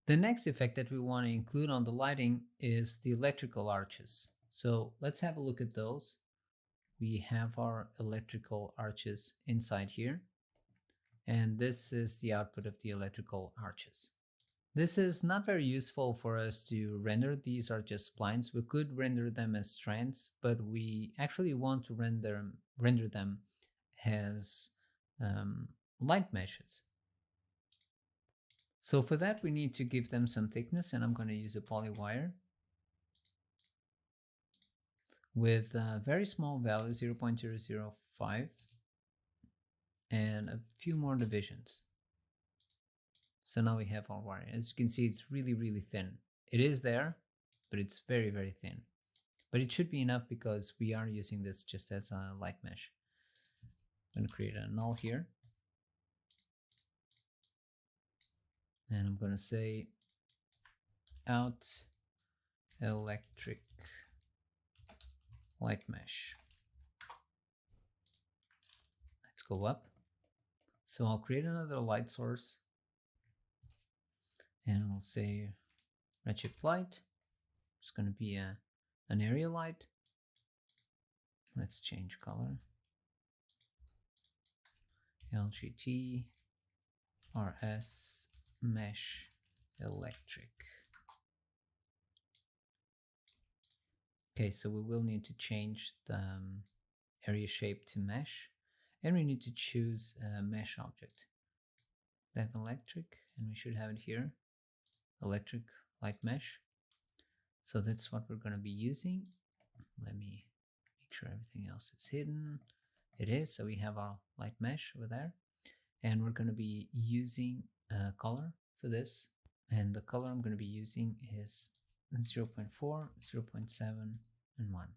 The next effect that we want to include on the lighting is the electrical arches. So let's have a look at those. We have our electrical arches inside here, and this is the output of the electrical arches. This is not very useful for us to render. These are just splines. We could render them as strands, but we actually want to render them as light meshes. So for that, we need to give them some thickness, and I'm going to use a poly wire with a very small value, 0.005, and a few more divisions. So now we have our wire. As you can see, it's really, really thin. It is there, but it's very, very thin. But it should be enough because we are using this just as a light mesh. I'm going to create a null here. And I'm going to say out electric light mesh. Let's go up. So I'll create another light source. And we'll say redshift light. It's going to be an area light. Let's change color. LGT RS mesh electric. Okay, so we will need to change the area shape to mesh, and we need to choose a mesh object. Then electric, and we should have it here, electric light mesh. So that's what we're going to be using. Let me make sure everything else is hidden. It is, so we have our light mesh over there, and we're going to be using a color for this, and the color I'm going to be using is 0.4, 0.7, and 1.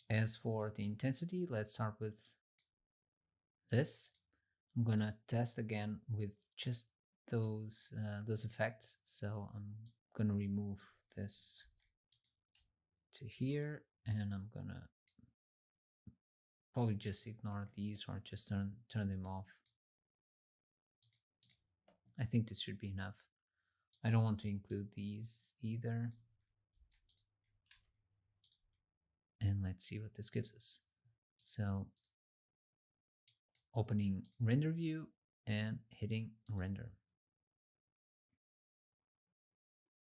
As for the intensity, let's start with this. I'm going to test again with just those effects. So I'm going to remove this to here, and I'm going to probably just ignore these or just turn them off. I think this should be enough. I don't want to include these either. And let's see what this gives us. So opening render view and hitting render.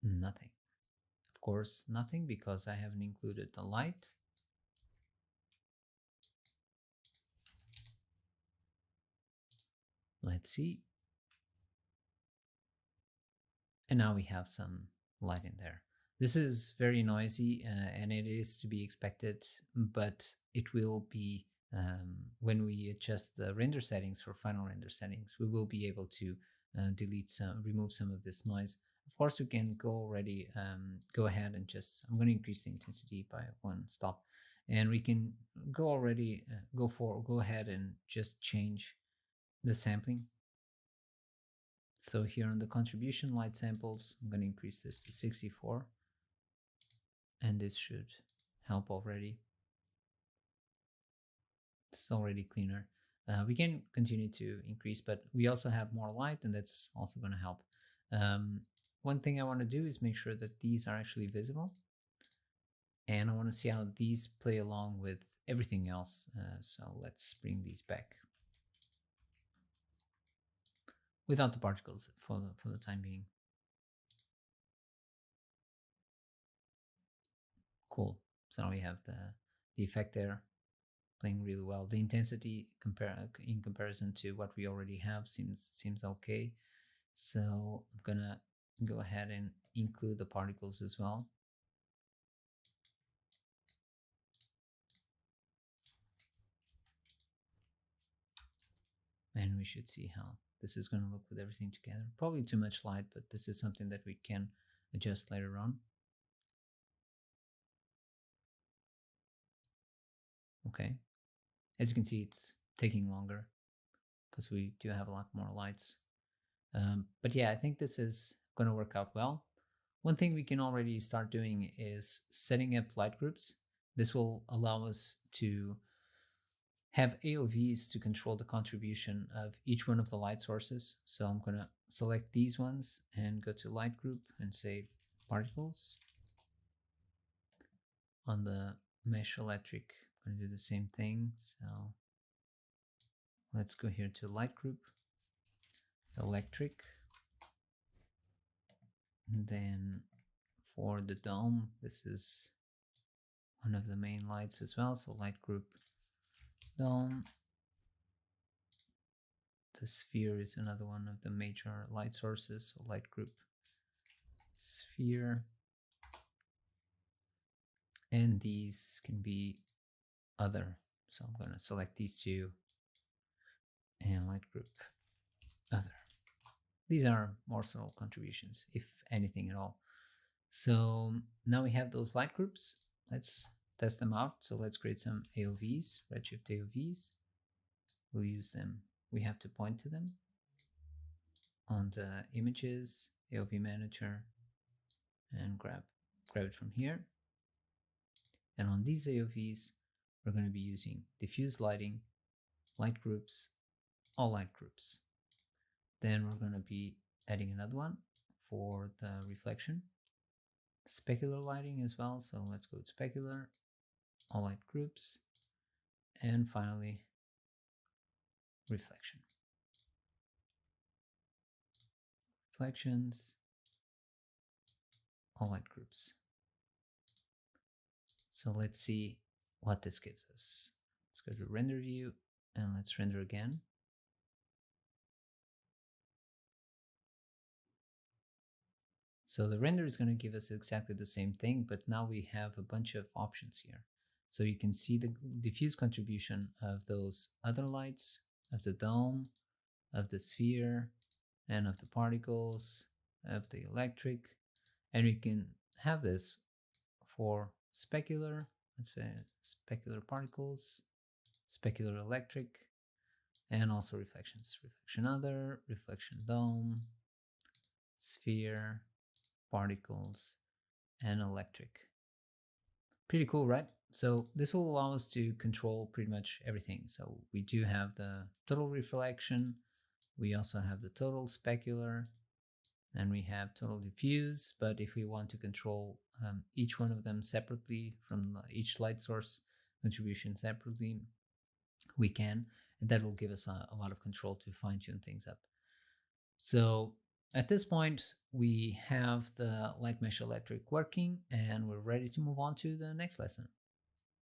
Nothing. Of course, nothing because I haven't included the light. Let's see. And now we have some light in there. This is very noisy and it is to be expected, but it will be, when we adjust the render settings for final render settings, we will be able to remove some of this noise. Of course, we can go ahead and just, I'm going to increase the intensity by 1 stop, and we can go ahead and just change the sampling. So here on the contribution light samples, I'm going to increase this to 64, and this should help already. It's already cleaner. We can continue to increase, but we also have more light, and that's also going to help. One thing I want to do is make sure that these are actually visible, and I want to see how these play along with everything else. So let's bring these back without the particles for the time being. Cool. So now we have the effect there playing really well. The intensity in comparison to what we already have seems okay. So I'm gonna go ahead and include the particles as well. And we should see how this is going to look with everything together. Probably too much light, but this is something that we can adjust later on. Okay. As you can see, it's taking longer because we do have a lot more lights. But yeah, I think this is going to work out well. One thing we can already start doing is setting up light groups. This will allow us to have AOVs to control the contribution of each one of the light sources. So I'm going to select these ones and go to light group and say particles. On the mesh electric, I'm going to do the same thing. So let's go here to light group, electric, and then for the dome, this is one of the main lights as well. So light group, dome. The sphere is another one of the major light sources. So light group, sphere. And these can be other. So I'm going to select these two and light group, other. These are more subtle contributions, if anything at all. So now we have those light groups. Let's test them out. So let's create some AOVs, redshift AOVs. We'll use them. We have to point to them on the images, AOV manager, and grab it from here. And on these AOVs, we're going to be using diffuse lighting, light groups, all light groups. Then we're going to be adding another one for the reflection, specular lighting as well. So let's go with specular, all light groups, and finally reflection. Reflections, all light groups. So let's see what this gives us. Let's go to render view and let's render again. So the render is going to give us exactly the same thing, but now we have a bunch of options here. So you can see the diffuse contribution of those other lights, of the dome, of the sphere, and of the particles, of the electric. And we can have this for specular, let's say specular particles, specular electric, and also reflections. Reflection other, reflection dome, sphere, particles, and electric. Pretty cool, right? So this will allow us to control pretty much everything. So we do have the total reflection, we also have the total specular, and we have total diffuse. But if we want to control each one of them separately from each light source contribution separately, we can, and that will give us a lot of control to fine tune things up. So at this point, we have the light mesh electric working, and we're ready to move on to the next lesson.